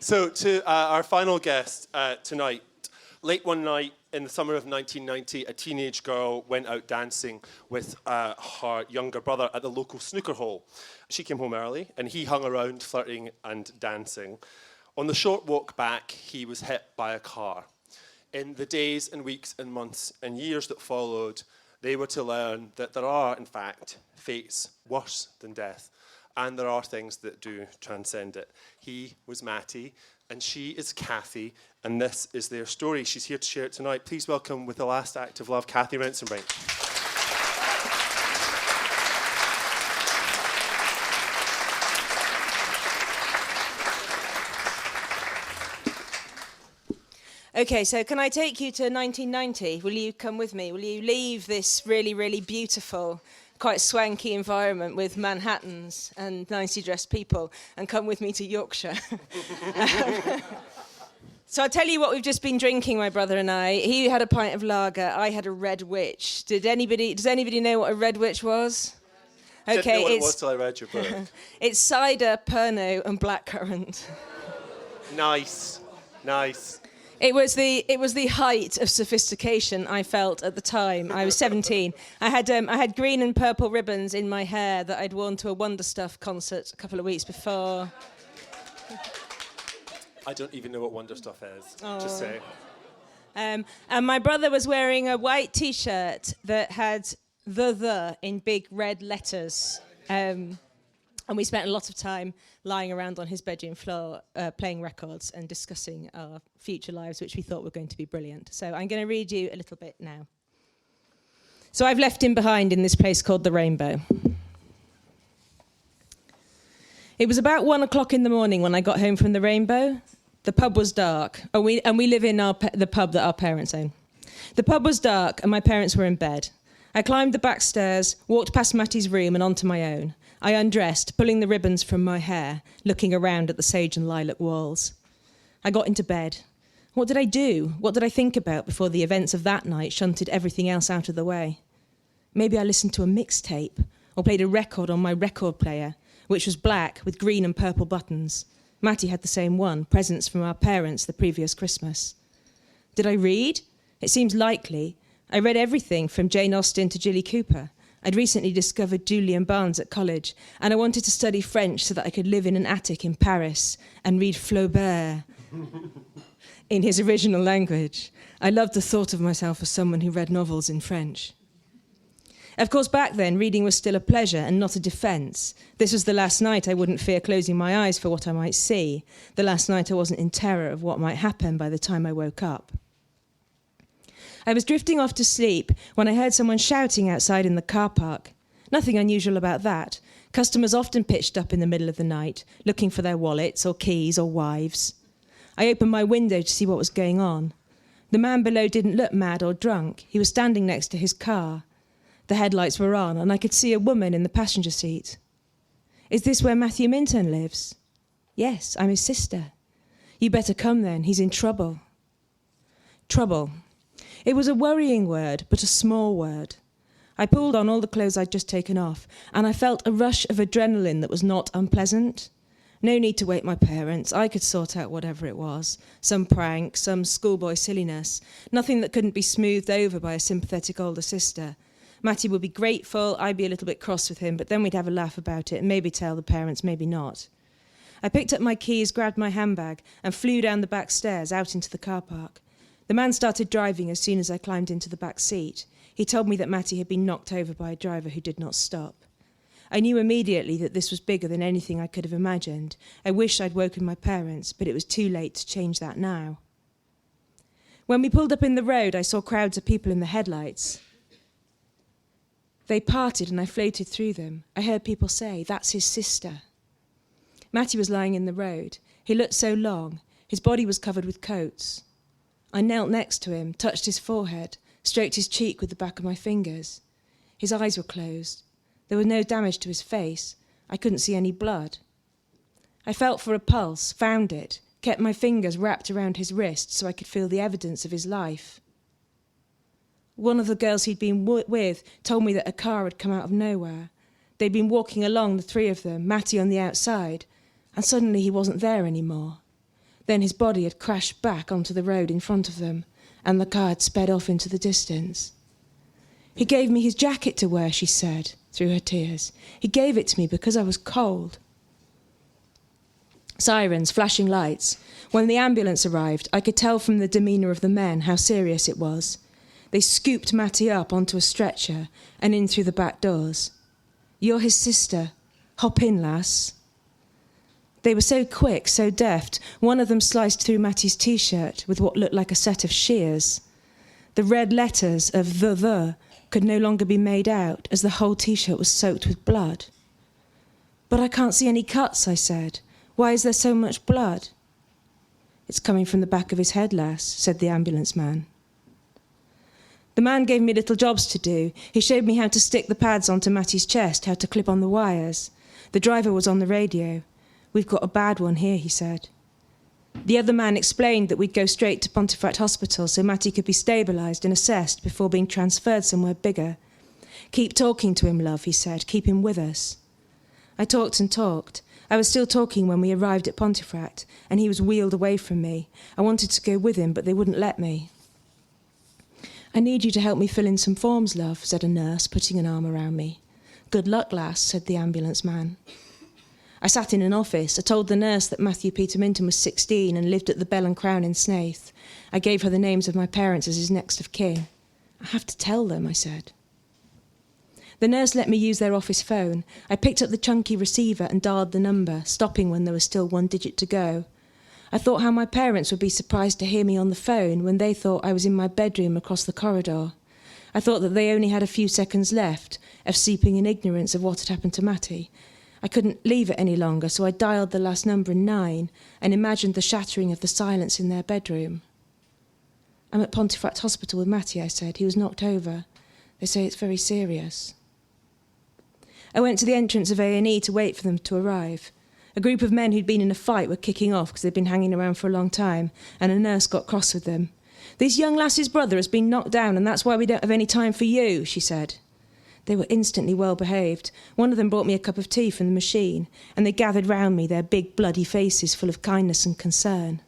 So to our final guest tonight. Late one night in the summer of 1990, a teenage girl went out dancing with her younger brother at the local snooker hall. She came home early, and he hung around flirting and dancing. On the short walk back, he was hit by a car. In the days and weeks and months and years that followed, they were to learn that there are, in fact, fates worse than death, and there are things that do transcend it. He was Matty, and she is Cathy, and this is their story. She's here to share it tonight. Please welcome, with the last act of love, Cathy Rentzenbrink. Okay, so can I take you to 1990? Will you come with me? Will you leave this really, really beautiful, quite swanky environment with Manhattans and nicely dressed people and come with me to Yorkshire? So I'll tell you what we've just been drinking, my brother and I. He had a pint of lager, I had a Red Witch. Does anybody know what a Red Witch was? Okay, didn't know what it was till I read your book. It's cider, Pernod and blackcurrant. Nice. It was the height of sophistication I felt at the time. I was 17. I had green and purple ribbons in my hair that I'd worn to a Wonder Stuff concert a couple of weeks before. I don't even know what Wonder Stuff is, just say. And my brother was wearing a white T-shirt that had the in big red letters. And we spent a lot of time lying around on his bedroom floor, playing records and discussing our future lives, which we thought were going to be brilliant. So I'm going to read you a little bit now. So I've left him behind in this place called the Rainbow. It was about 1 o'clock in the morning when I got home from the Rainbow. The pub was dark, and we live in the pub that our parents own. The pub was dark, and my parents were in bed. I climbed the back stairs, walked past Matty's room and onto my own. I undressed, pulling the ribbons from my hair, looking around at the sage and lilac walls. I got into bed. What did I do? What did I think about before the events of that night shunted everything else out of the way? Maybe I listened to a mixtape or played a record on my record player, which was black with green and purple buttons. Matty had the same one, presents from our parents the previous Christmas. Did I read? It seems likely. I read everything from Jane Austen to Jilly Cooper. I'd recently discovered Julian Barnes at college, and I wanted to study French so that I could live in an attic in Paris and read Flaubert in his original language. I loved the thought of myself as someone who read novels in French. Of course, back then, reading was still a pleasure and not a defence. This was the last night I wouldn't fear closing my eyes for what I might see, the last night I wasn't in terror of what might happen by the time I woke up. I was drifting off to sleep when I heard someone shouting outside in the car park. Nothing unusual about that. Customers often pitched up in the middle of the night, looking for their wallets or keys or wives. I opened my window to see what was going on. The man below didn't look mad or drunk. He was standing next to his car. The headlights were on, and I could see a woman in the passenger seat. Is this where Matthew Minton lives? Yes, I'm his sister. You better come then, he's in trouble. Trouble. It was a worrying word, but a small word. I pulled on all the clothes I'd just taken off, and I felt a rush of adrenaline that was not unpleasant. No need to wake my parents. I could sort out whatever it was. Some prank, some schoolboy silliness. Nothing that couldn't be smoothed over by a sympathetic older sister. Matty would be grateful, I'd be a little bit cross with him, but then we'd have a laugh about it and maybe tell the parents, maybe not. I picked up my keys, grabbed my handbag, and flew down the back stairs out into the car park. The man started driving as soon as I climbed into the back seat. He told me that Matty had been knocked over by a driver who did not stop. I knew immediately that this was bigger than anything I could have imagined. I wished I'd woken my parents, but it was too late to change that now. When we pulled up in the road, I saw crowds of people in the headlights. They parted and I floated through them. I heard people say, "That's his sister." Matty was lying in the road. He looked so long. His body was covered with coats. I knelt next to him, touched his forehead, stroked his cheek with the back of my fingers. His eyes were closed. There was no damage to his face. I couldn't see any blood. I felt for a pulse, found it, kept my fingers wrapped around his wrist so I could feel the evidence of his life. One of the girls he'd been with told me that a car had come out of nowhere. They'd been walking along, the three of them, Matty on the outside, and suddenly he wasn't there anymore. Then his body had crashed back onto the road in front of them, and the car had sped off into the distance. "He gave me his jacket to wear," she said, through her tears. "He gave it to me because I was cold." Sirens, flashing lights. When the ambulance arrived, I could tell from the demeanour of the men how serious it was. They scooped Matty up onto a stretcher and in through the back doors. "You're his sister. Hop in, lass." They were so quick, so deft. One of them sliced through Matty's T-shirt with what looked like a set of shears. The red letters of the could no longer be made out as the whole T-shirt was soaked with blood. "But I can't see any cuts," I said. "Why is there so much blood?" "It's coming from the back of his head, lass," said the ambulance man. The man gave me little jobs to do. He showed me how to stick the pads onto Matty's chest, how to clip on the wires. The driver was on the radio. "We've got a bad one here," he said. The other man explained that we'd go straight to Pontefract Hospital so Matty could be stabilised and assessed before being transferred somewhere bigger. "Keep talking to him, love," he said. "Keep him with us." I talked and talked. I was still talking when we arrived at Pontefract, and he was wheeled away from me. I wanted to go with him, but they wouldn't let me. "I need you to help me fill in some forms, love," said a nurse, putting an arm around me. "Good luck, lass," said the ambulance man. I sat in an office. I told the nurse that Matthew Peter Minton was 16 and lived at the Bell and Crown in Snaith. I gave her the names of my parents as his next of kin. "I have to tell them," I said. The nurse let me use their office phone. I picked up the chunky receiver and dialed the number, stopping when there was still one digit to go. I thought how my parents would be surprised to hear me on the phone when they thought I was in my bedroom across the corridor. I thought that they only had a few seconds left of sleeping in ignorance of what had happened to Matty. I couldn't leave it any longer, so I dialed the last number in 9 and imagined the shattering of the silence in their bedroom. "I'm at Pontefract Hospital with Matty," I said. "He was knocked over. They say it's very serious." I went to the entrance of A&E to wait for them to arrive. A group of men who'd been in a fight were kicking off because they'd been hanging around for a long time, and a nurse got cross with them. "This young lass's brother has been knocked down, and that's why we don't have any time for you," she said. They were instantly well behaved. One of them brought me a cup of tea from the machine, and they gathered round me, their big bloody faces full of kindness and concern.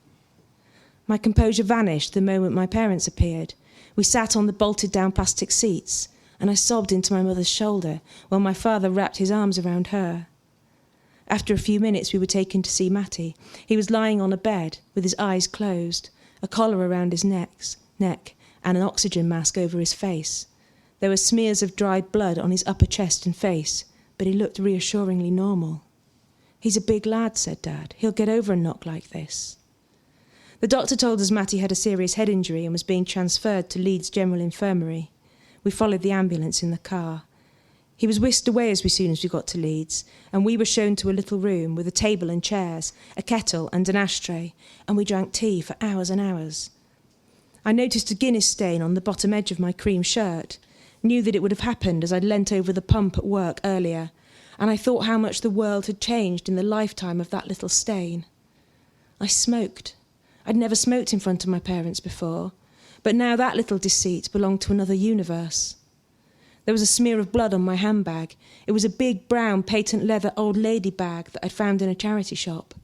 My composure vanished the moment my parents appeared. We sat on the bolted-down plastic seats, and I sobbed into my mother's shoulder while my father wrapped his arms around her. After a few minutes, we were taken to see Matty. He was lying on a bed with his eyes closed, a collar around his neck, and an oxygen mask over his face. There were smears of dried blood on his upper chest and face, but he looked reassuringly normal. "He's a big lad," said Dad. "He'll get over a knock like this." The doctor told us Matty had a serious head injury and was being transferred to Leeds General Infirmary. We followed the ambulance in the car. He was whisked away as soon as we got to Leeds, and we were shown to a little room with a table and chairs, a kettle and an ashtray, and we drank tea for hours and hours. I noticed a Guinness stain on the bottom edge of my cream shirt, knew that it would have happened as I'd leant over the pump at work earlier, and I thought how much the world had changed in the lifetime of that little stain. I smoked. I'd never smoked in front of my parents before, but now that little deceit belonged to another universe. There was a smear of blood on my handbag. It was a big brown patent leather old lady bag that I'd found in a charity shop.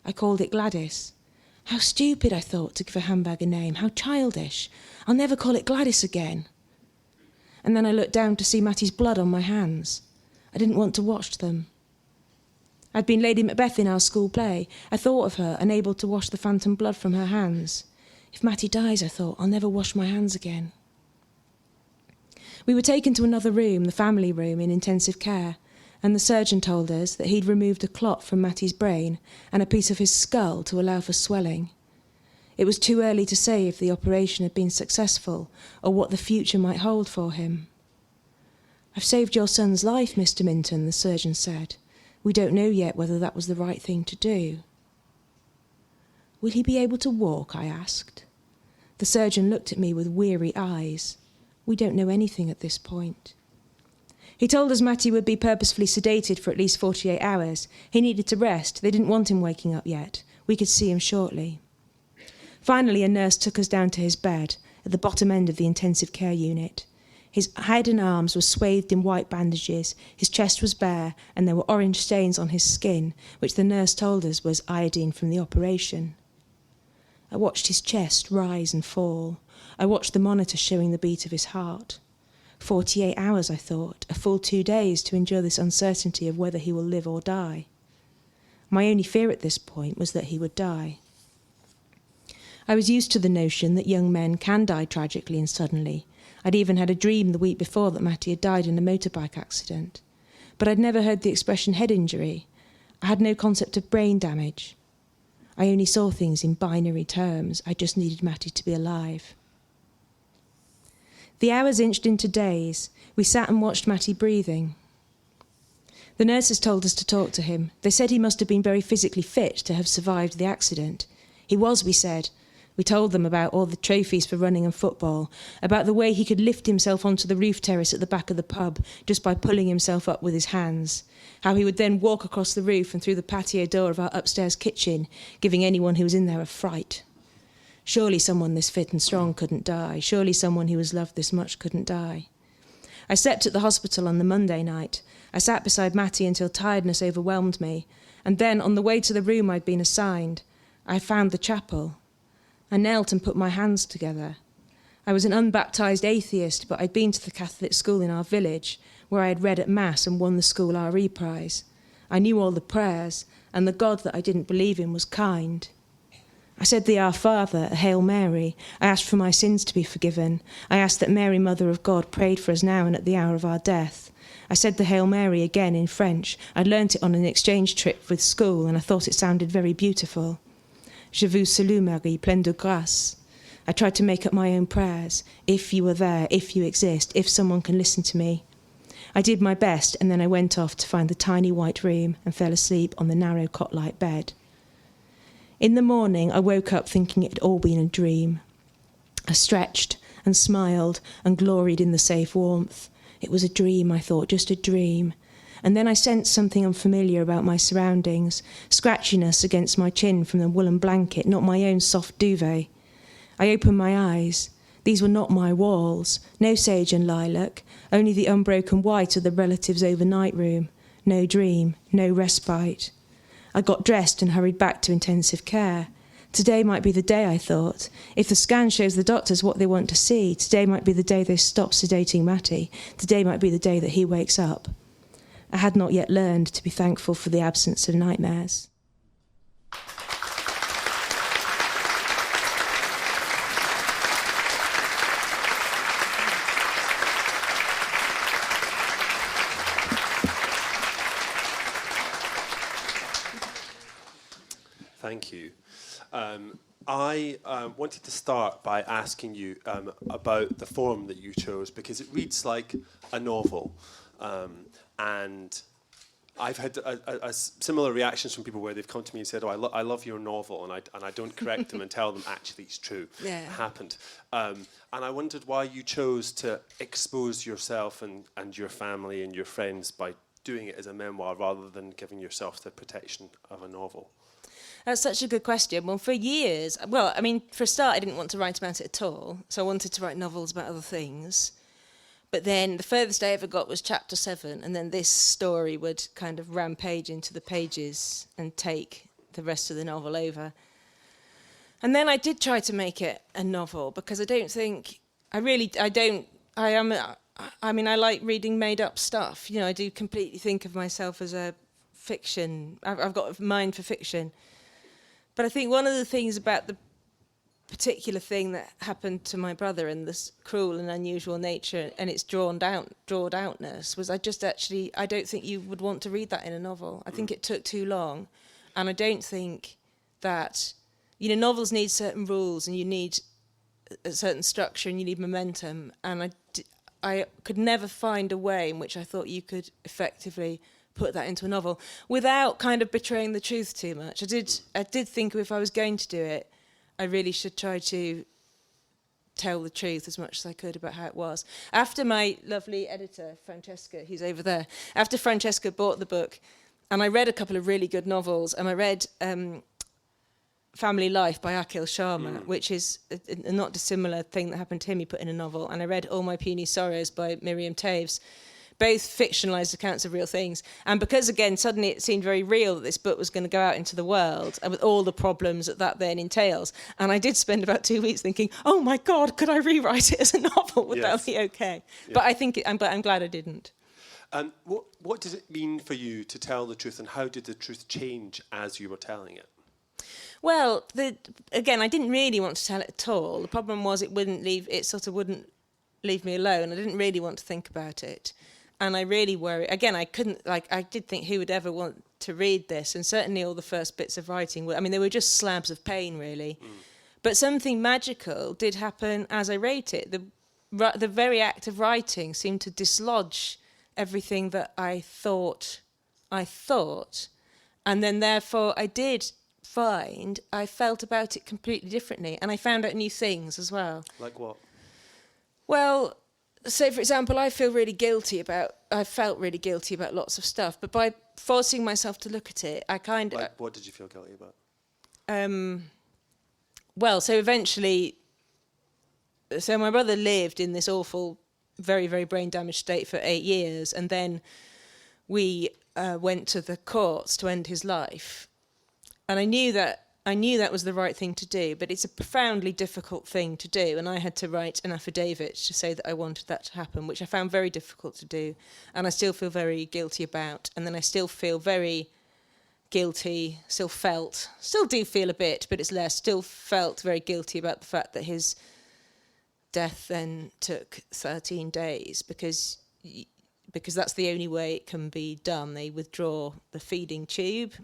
I called it Gattis. How stupid, I thought, to give a handbag a name. How childish. I'll never call it Gattis again. And then I looked down to see Matty's blood on my hands. I didn't want to wash them. I'd been Lady Macbeth in our school play. I thought of her, unable to wash the phantom blood from her hands. If Matty dies, I thought, I'll never wash my hands again. We were taken to another room, the family room, in intensive care, and the surgeon told us that he'd removed a clot from Matty's brain and a piece of his skull to allow for swelling. It was too early to say if the operation had been successful or what the future might hold for him. "I've saved your son's life, Mr. Minton," the surgeon said. "We don't know yet whether that was the right thing to do." "Will he be able to walk?" I asked. The surgeon looked at me with weary eyes. "We don't know anything at this point." He told us Matty would be purposefully sedated for at least 48 hours. He needed to rest. They didn't want him waking up yet. We could see him shortly. Finally, a nurse took us down to his bed, at the bottom end of the intensive care unit. His head and arms were swathed in white bandages, his chest was bare, and there were orange stains on his skin, which the nurse told us was iodine from the operation. I watched his chest rise and fall. I watched the monitor showing the beat of his heart. 48 hours, I thought, a full 2 days to endure this uncertainty of whether he will live or die. My only fear at this point was that he would die. I was used to the notion that young men can die tragically and suddenly. I'd even had a dream the week before that Matty had died in a motorbike accident. But I'd never heard the expression head injury. I had no concept of brain damage. I only saw things in binary terms. I just needed Matty to be alive. The hours inched into days. We sat and watched Matty breathing. The nurses told us to talk to him. They said he must have been very physically fit to have survived the accident. He was, we said. We told them about all the trophies for running and football, about the way he could lift himself onto the roof terrace at the back of the pub just by pulling himself up with his hands, how he would then walk across the roof and through the patio door of our upstairs kitchen, giving anyone who was in there a fright. Surely someone this fit and strong couldn't die. Surely someone who was loved this much couldn't die. I slept at the hospital on the Monday night. I sat beside Matty until tiredness overwhelmed me, and then on the way to the room I'd been assigned, I found the chapel. I knelt and put my hands together. I was an unbaptised atheist, but I'd been to the Catholic school in our village, where I had read at Mass and won the school RE prize. I knew all the prayers, and the God that I didn't believe in was kind. I said the Our Father, a Hail Mary. I asked for my sins to be forgiven. I asked that Mary, Mother of God, prayed for us now and at the hour of our death. I said the Hail Mary again in French. I'd learnt it on an exchange trip with school, and I thought it sounded very beautiful. Je vous salue, Marie, pleine de grâce. I tried to make up my own prayers. If you are there, if you exist, if someone can listen to me. I did my best, and then I went off to find the tiny white room and fell asleep on the narrow cot-like bed. In the morning, I woke up thinking it had all been a dream. I stretched and smiled and gloried in the safe warmth. It was a dream, I thought, just a dream. And then I sensed something unfamiliar about my surroundings, scratchiness against my chin from the woolen blanket, not my own soft duvet. I opened my eyes. These were not my walls, no sage and lilac, only the unbroken white of the relatives' overnight room. No dream, no respite. I got dressed and hurried back to intensive care. Today might be the day, I thought. If the scan shows the doctors what they want to see, today might be the day they stop sedating Matty. Today might be the day that he wakes up. I had not yet learned to be thankful for the absence of nightmares. Thank you. I wanted to start by asking you about the form that you chose, because it reads like a novel. And I've had a similar reactions from people where they've come to me and said, "Oh, I love your novel," and I don't correct them and tell them actually it's true, it happened. And I wondered why you chose to expose yourself and your family and your friends by doing it as a memoir rather than giving yourself the protection of a novel. That's such a good question. Well, for years, for a start, I didn't want to write about it at all. So I wanted to write novels about other things. But then the furthest I ever got was chapter 7, and then this story would kind of rampage into the pages and take the rest of the novel over. And then I did try to make it a novel, because I like reading made-up stuff. I do completely think of myself as a fiction. I've got a mind for fiction. But I think one of the things about the particular thing that happened to my brother and this cruel and unusual nature and its drawn outness was I don't think you would want to read that in a novel. I think it took too long, and I don't think that novels need certain rules, and you need a certain structure, and you need momentum, and I could never find a way in which I thought you could effectively put that into a novel without kind of betraying the truth too much. I did think if I was going to do it, I really should try to tell the truth as much as I could about how it was. After my lovely editor, Francesca, who's over there, after Francesca bought the book, and I read a couple of really good novels, and I read Family Life by Akhil Sharma, which is a not dissimilar thing that happened to him, he put in a novel, and I read All My Puny Sorrows by Miriam Toews. both fictionalised accounts of real things. And because, again, suddenly it seemed very real that this book was going to go out into the world and with all the problems that then entails. And I did spend about 2 weeks thinking, oh, my God, could I rewrite it as a novel? Would that be okay? Yeah. But I think I'm glad I didn't. What does it mean for you to tell the truth, and how did the truth change as you were telling it? Well, again, I didn't really want to tell it at all. The problem was it wouldn't leave me alone. I didn't really want to think about it. And I really worried. Again, I did think, who would ever want to read this? And certainly all the first bits of writing they were just slabs of pain, really. But something magical did happen as I wrote it. The very act of writing seemed to dislodge everything that I thought. And then therefore I did find I felt about it completely differently. And I found out new things as well. Like what? Well, say, for example, I felt really guilty about lots of stuff, but by forcing myself to look at it, I kind of... What did you feel guilty about? So my brother lived in this awful, very, very brain-damaged state for 8 years, and then we went to the courts to end his life. And I knew that was the right thing to do, but it's a profoundly difficult thing to do, and I had to write an affidavit to say that I wanted that to happen, which I found very difficult to do, and I still feel very guilty about. And then I still feel very guilty, still do feel a bit, but it's less, still felt very guilty about the fact that his death then took 13 days, because that's the only way it can be done. They withdraw the feeding tube,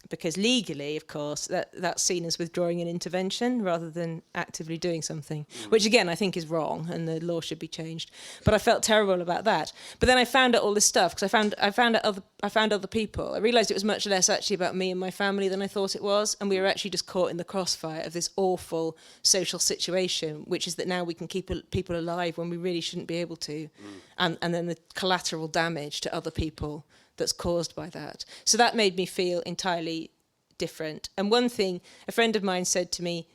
because legally, of course, that's seen as withdrawing an intervention rather than actively doing something, which again I think is wrong, and the law should be changed. But I felt terrible about that. But then I found out all this stuff because I found other people. I realised it was much less actually about me and my family than I thought it was, and we were actually just caught in the crossfire of this awful social situation, which is that now we can keep people alive when we really shouldn't be able to, and then the collateral damage to other people that's caused by that. So that made me feel entirely different. And one thing a friend of mine said to me,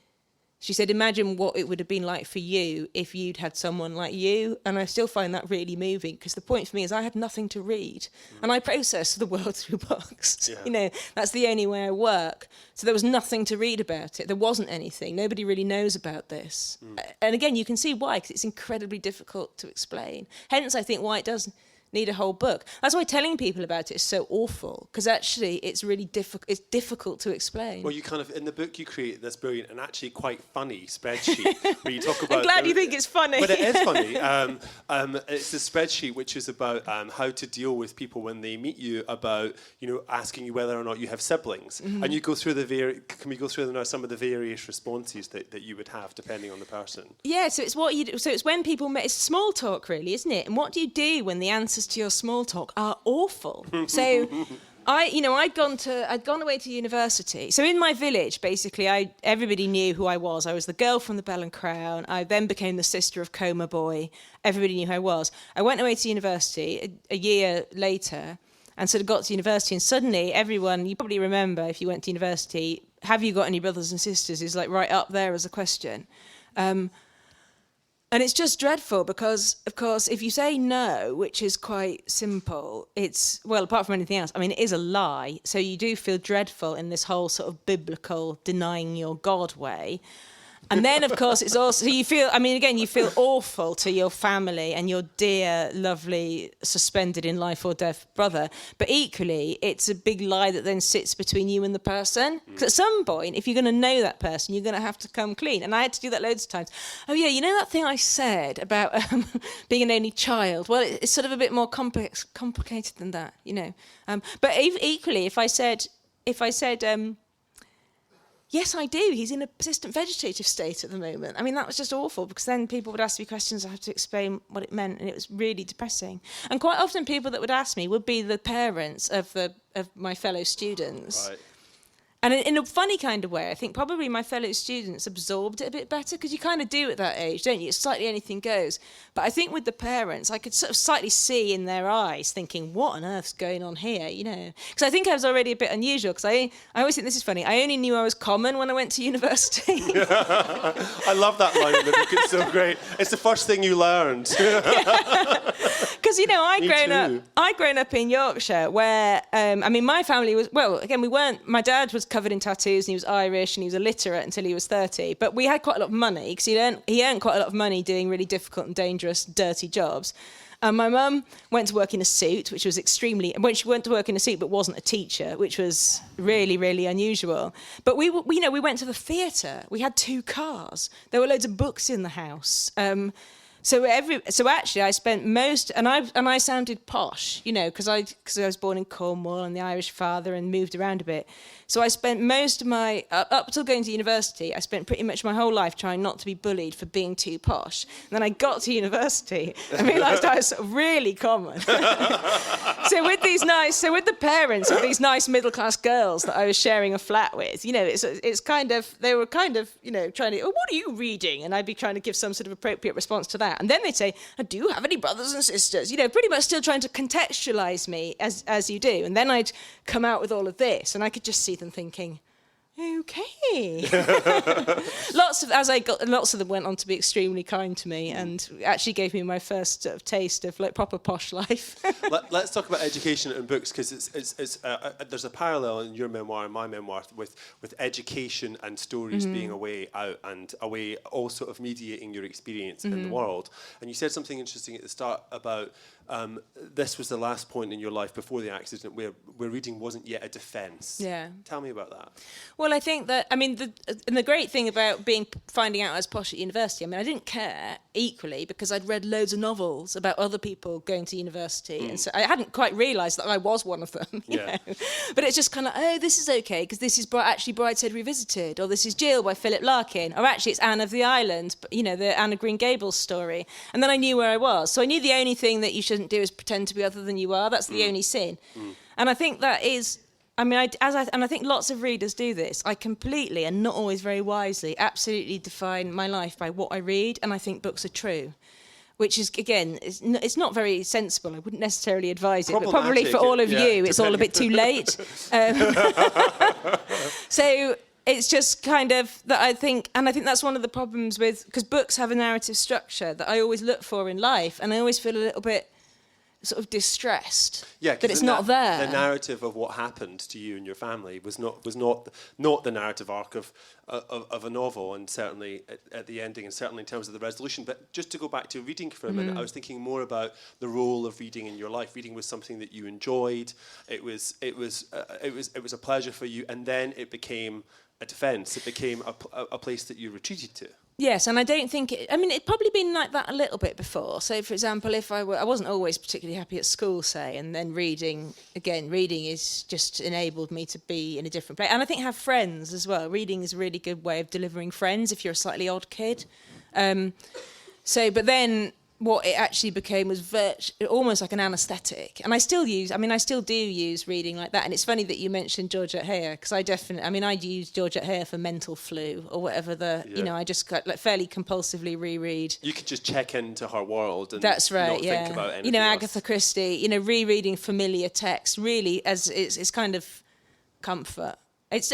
she said, imagine what it would have been like for you if you'd had someone like you. And I still find that really moving, because the point for me is I had nothing to read, and I process the world through books. Yeah. That's the only way I work. So there was nothing to read about it. There wasn't anything. Nobody really knows about this. And again, you can see why, because it's incredibly difficult to explain. Hence, I think why it does need a whole book. That's why telling people about it is so awful, because actually it's really difficult to explain. Well, you kind of, in the book you create this brilliant and actually quite funny spreadsheet where you talk about... I'm glad you think it's funny. But it is funny. It's a spreadsheet which is about how to deal with people when they meet you, about, asking you whether or not you have siblings. Mm-hmm. And you go through can we go through now some of the various responses that you would have depending on the person? Yeah, so it's when people it's small talk, really, isn't it? And what do you do when the answers to your small talk are awful? So I'd gone away to university. So in my village, basically, everybody knew who I was. I was the girl from the Bell and Crown. I then became the sister of Coma Boy. Everybody knew who I was. I went away to university a year later, and sort of got to university, and suddenly everyone, you probably remember if you went to university, have you got any brothers and sisters, is like right up there as a question. And it's just dreadful because, of course, if you say no, which is quite simple, it's, well, apart from anything else, it is a lie. So you do feel dreadful in this whole sort of biblical denying your God way. And then, of course, it's also, you feel awful to your family and your dear, lovely, suspended in life or death brother. But equally, it's a big lie that then sits between you and the person. Because at some point, if you're going to know that person, you're going to have to come clean. And I had to do that loads of times. Oh, yeah, you know that thing I said about being an only child? Well, it's sort of a bit more complicated than that, But equally, if I said, yes, I do. He's in a persistent vegetative state at the moment. That was just awful, because then people would ask me questions. I had to explain what it meant, and it was really depressing. And quite often people that would ask me would be the parents of my fellow students. Right. And in a funny kind of way, I think probably my fellow students absorbed it a bit better, because you kind of do at that age, don't you? It's slightly anything goes. But I think with the parents, I could sort of slightly see in their eyes thinking, what on earth's going on here, Because I think I was already a bit unusual, because I always think this is funny. I only knew I was common when I went to university. I love that line in the book. It's so great. It's the first thing you learned. because Me I'd grown up in Yorkshire, where my family was my dad was covered in tattoos and he was Irish and he was illiterate until he was 30, but we had quite a lot of money because he earned quite a lot of money doing really difficult and dangerous, dirty jobs. And my mum went to work in a suit, which was when she went to work in a suit but wasn't a teacher, which was really, really unusual. But we went to the theatre. We had 2 cars. There were loads of books in the house. So actually, I spent most, and I sounded posh, because I was born in Cornwall and the Irish father and moved around a bit. So I spent most of my up till going to university, I spent pretty much my whole life trying not to be bullied for being too posh. And then I got to university and realised I was really common. So with the parents of these nice middle class girls that I was sharing a flat with, it's kind of, they were kind of, trying to, what are you reading? And I'd be trying to give some sort of appropriate response to that. And then they'd say, do you have any brothers and sisters? Pretty much still trying to contextualise me as you do. And then I'd come out with all of this and I could just see them thinking, okay. Lots of them went on to be extremely kind to me and actually gave me my first sort of taste of proper posh life. Let's talk about education and books, because there's a parallel in your memoir and my memoir with education and stories being a way out and a way also of mediating your experience in the world. And you said something interesting at the start about this was the last point in your life before the accident where reading wasn't yet a defence. Yeah. Tell me about that. Well, I think that, the great thing about finding out I was posh at university, I didn't care equally because I'd read loads of novels about other people going to university. And so I hadn't quite realised that I was one of them. You know? But it's just kind of, this is okay because this is actually Brideshead Revisited, or this is Jill by Philip Larkin, or actually it's Anne of the Island, the Anne of Green Gables story. And then I knew where I was. So I knew the only thing that you shouldn't do is pretend to be other than you are. That's the only sin. And I think that is... I think lots of readers do this. I completely, and not always very wisely, absolutely define my life by what I read, and I think books are true. Which is, again, it's not very sensible. I wouldn't necessarily advise it, but probably for all of you, it's all a bit too late. So it's just kind of that I think that's one of the problems with, because books have a narrative structure that I always look for in life, and I always feel a little bit sort of distressed that it's not there. The narrative of what happened to you and your family was not the narrative arc of a novel, and certainly at the ending, and certainly in terms of the resolution. But just to go back to reading for a minute, I was thinking more about the role of reading in your life. Reading was something that you enjoyed. It was a pleasure for you, and then it became a defence. It became a place that you retreated to. Yes, and I don't think it'd probably been like that a little bit before. So, for example, if I wasn't always particularly happy at school, say, and then reading is just enabled me to be in a different place. And I think have friends as well. Reading is a really good way of delivering friends if you're a slightly odd kid. But then what it actually became was almost like an anaesthetic. And I still do use reading like that. And it's funny that you mentioned Georgette Heyer, because I'd use Georgette Heyer for mental flu or whatever I just fairly compulsively reread. You could just check into her world and that's right, not think about anything else. Agatha Christie, rereading familiar text really as it's kind of comfort. And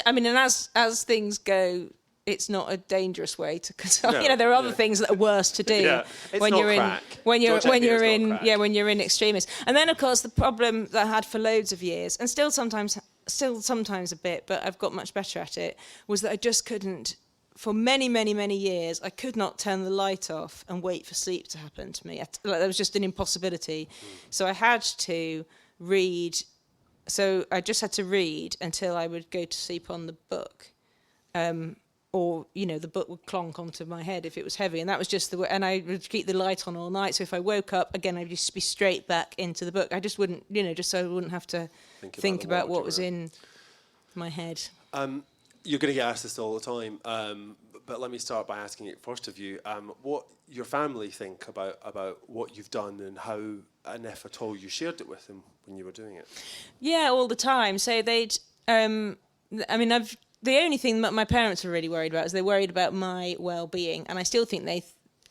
as things go, it's not a dangerous way to console. No, there are other things that are worse to do when you're in extremis. And then of course the problem that I had for loads of years, and still sometimes a bit, but I've got much better at it, was that I just couldn't, for many, many, many years, I could not turn the light off and wait for sleep to happen to me. There was just an impossibility. So I had to read. So I just had to read until I would go to sleep on the book. Or, the book would clonk onto my head if it was heavy. And that was just the way. And I would keep the light on all night. So if I woke up, again, I'd just be straight back into the book. I just wouldn't, just so I wouldn't have to think about what was in my head. You're going to get asked this all the time. But let me start by asking it first of you. What your family think about what you've done and how, and if at all, you shared it with them when you were doing it? Yeah, all the time. So they'd, the only thing that my parents were really worried about is they worried about my well-being, and I still think they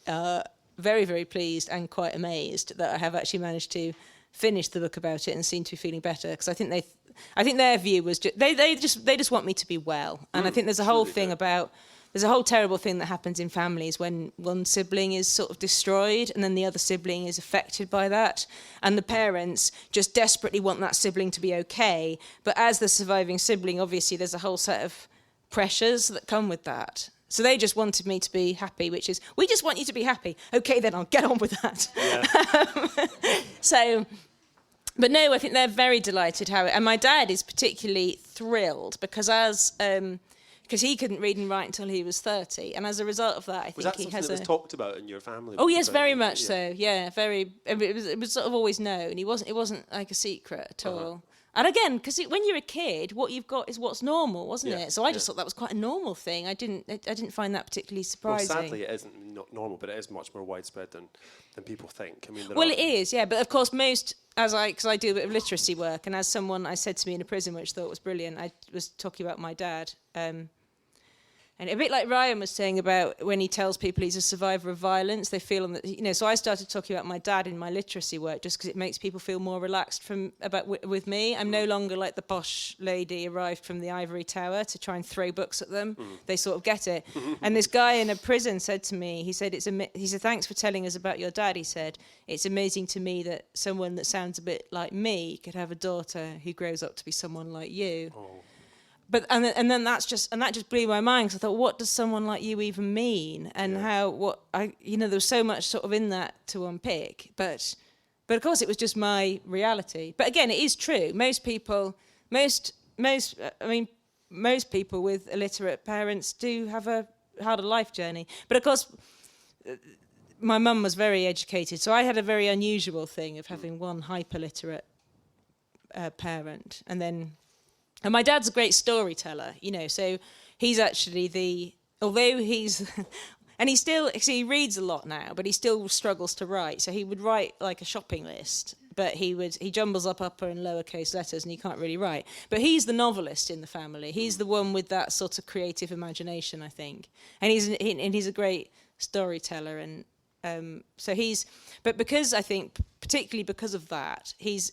are very, very pleased and quite amazed that I have actually managed to finish the book about it and seem to be feeling better. Because I think their view was they just want me to be well, and I think there's a whole thing about there's a whole terrible thing that happens in families when one sibling is sort of destroyed and then the other sibling is affected by that. And the parents just desperately want that sibling to be okay. But as the surviving sibling, obviously, there's a whole set of pressures that come with that. So they just wanted me to be happy, which is, we just want you to be happy. Okay, then I'll get on with that. Yeah. But no, I think they're very delighted and my dad is particularly thrilled because he couldn't read and write until he was 30, and as a result of that, I think he has. Was that something that was talked about in your family? Oh yes, very much so. Yeah, very. It was sort of always known. It wasn't like a secret at all. And again, because when you're a kid, what you've got is what's normal, wasn't it? So I just thought that was quite a normal thing. I didn't find that particularly surprising. Well, sadly, it isn't not normal, but it is much more widespread than people think. I mean, it is, yeah. But of course, because I do a bit of literacy work, and as someone I said to me in a prison, which I thought was brilliant, I was talking about my dad. And a bit like Ryan was saying about when he tells people he's a survivor of violence, they feel that, so I started talking about my dad in my literacy work just because it makes people feel more relaxed with me. I'm no longer like the posh lady arrived from the ivory tower to try and throw books at them. They sort of get it. And this guy in a prison said to me, he said, thanks for telling us about your dad. He said, it's amazing to me that someone that sounds a bit like me could have a daughter who grows up to be someone like you. Oh. But and then that just blew my mind because I thought, what does someone like you even mean? And there was so much sort of in that to unpick. But of course, it was just my reality. But again, it is true. Most people with illiterate parents do have a harder life journey. But of course, my mum was very educated, so I had a very unusual thing of having one hyperliterate parent, and my dad's a great storyteller, so he's actually and he reads a lot now, but he still struggles to write. So he would write like a shopping list, but he jumbles up upper and lowercase letters and he can't really write. But he's the novelist in the family. He's the one with that sort of creative imagination, I think. And he's a great storyteller. And but because I think, particularly because of that, he's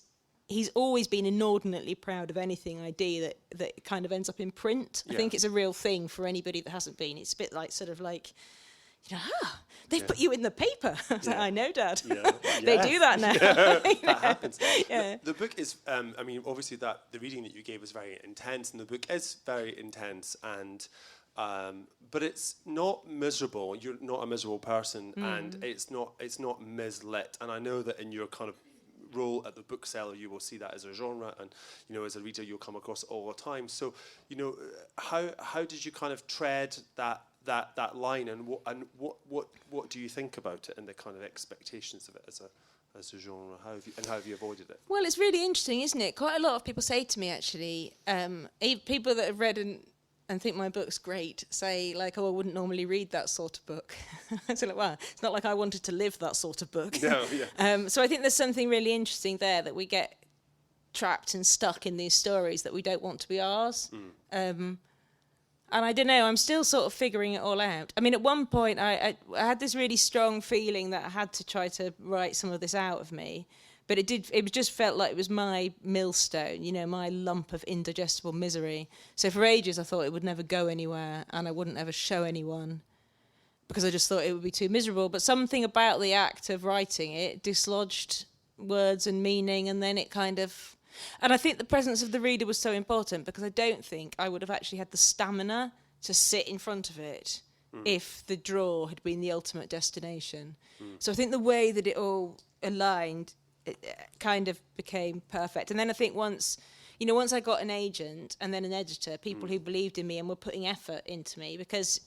always been inordinately proud of anything I do that kind of ends up in print. I think it's a real thing for anybody that hasn't been. It's a bit like sort of like, they've put you in the paper. Like, I know, Dad. Yeah. They do that now. That happens. Yeah. The book is, obviously the reading that you gave was very intense, and the book is very intense, and but it's not miserable. You're not a miserable person, and it's not mislit. And I know that in your kind of role at the bookseller, you will see that as a genre, and as a reader, you'll come across it all the time. So, how did you kind of tread that line, and what do you think about it, and the kind of expectations of it as a genre? How have you avoided it? Well, it's really interesting, isn't it? Quite a lot of people say to me, actually, people that have read and think my book's great say, like, I wouldn't normally read that sort of book. So, like, well, it's not like I wanted to live that sort of book. No, yeah. So I think there's something really interesting there, that we get trapped and stuck in these stories that we don't want to be ours. And I don't know, I'm still sort of figuring it all out. I mean, at one point, I had this really strong feeling that I had to try to write some of this out of me. But it just felt like it was my millstone, my lump of indigestible misery. So for ages I thought it would never go anywhere and I wouldn't ever show anyone because I just thought it would be too miserable. But something about the act of writing it dislodged words and meaning, and then it kind of... And I think the presence of the reader was so important because I don't think I would have actually had the stamina to sit in front of it if the draw had been the ultimate destination. So I think the way that it all aligned... it kind of became perfect. And then I think once I got an agent and then an editor, people who believed in me and were putting effort into me, because,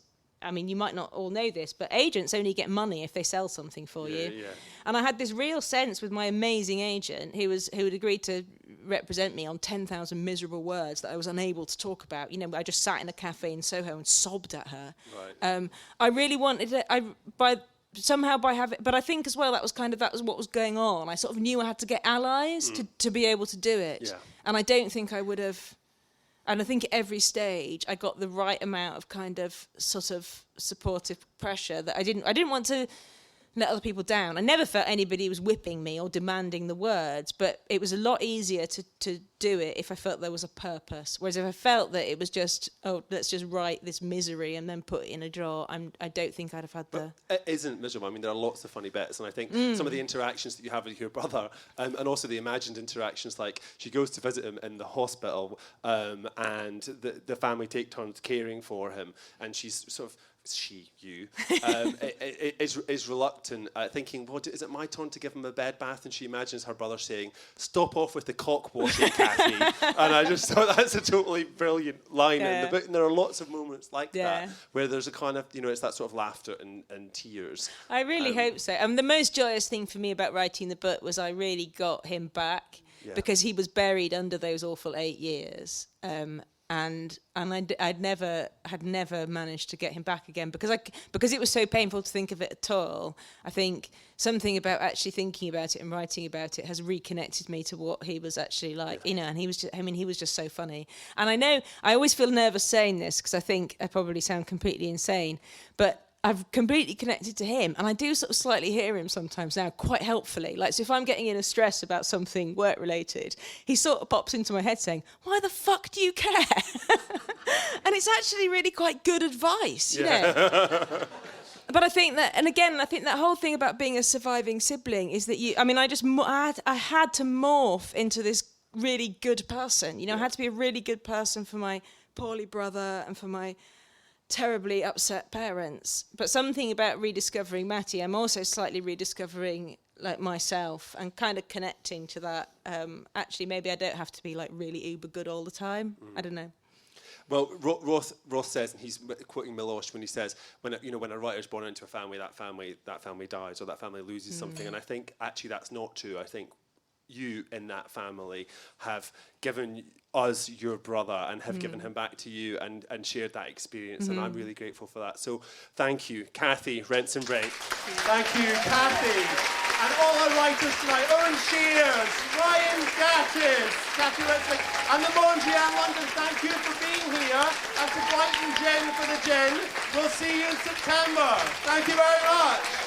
you might not all know this, but agents only get money if they sell something for you. Yeah. And I had this real sense with my amazing agent who had agreed to represent me on 10,000 miserable words that I was unable to talk about. I just sat in a cafe in Soho and sobbed at her. Right. I really wanted it. But I think as well that was what was going on. I sort of knew I had to get allies to be able to do it. Yeah. And I don't think I would have. And I think at every stage I got the right amount of kind of sort of supportive pressure that I didn't want to let other people down. I never felt anybody was whipping me or demanding the words, but it was a lot easier to do it if I felt there was a purpose. Whereas if I felt that it was just, oh, let's just write this misery and then put it in a drawer, I don't think I'd have had the... It isn't miserable. I mean, there are lots of funny bits, and I think some of the interactions that you have with your brother, and also the imagined interactions, like she goes to visit him in the hospital, and the family take turns caring for him, and she's sort of... is reluctant, thinking, what, is it my turn to give him a bed bath? And she imagines her brother saying, stop off with the cock washing, Cathy. And I just thought that's a totally brilliant line in the book. And there are lots of moments like that, where there's a kind of, it's that sort of laughter and tears. I really hope so. The most joyous thing for me about writing the book was I really got him back, because he was buried under those awful 8 years. And I'd never managed to get him back again because it was so painful to think of it at all. I think something about actually thinking about it and writing about it has reconnected me to what he was actually like, and he was just so funny. And I know I always feel nervous saying this because I think I probably sound completely insane, but I've completely connected to him, and I do sort of slightly hear him sometimes now, quite helpfully. Like, so if I'm getting in a stress about something work-related, he sort of pops into my head saying, why the fuck do you care? And it's actually really quite good advice, you know? But I think that, and again, I think that whole thing about being a surviving sibling is that I had to morph into this really good person. I had to be a really good person for my poorly brother and for my terribly upset parents. But something about rediscovering Matty, I'm also slightly rediscovering like myself and kind of connecting to that. Actually, maybe I don't have to be like really uber good all the time. I don't know. Well, Ross says, and he's quoting Milosz when he says, when a writer's born into a family, that family dies or that family loses something. And I think actually that's not true. I think you in that family have given us your brother and have given him back to you and shared that experience, and I'm really grateful for that. So thank you, Cathy Rentzenbrink. Thank you, Cathy. And all our writers tonight, Owen, Ryan, Gattis, Cathy Rentzenbrink, and the Mondrian London, thank you for being here, and to Brighton Jen for the Gin. We'll see you in September. Thank you very much.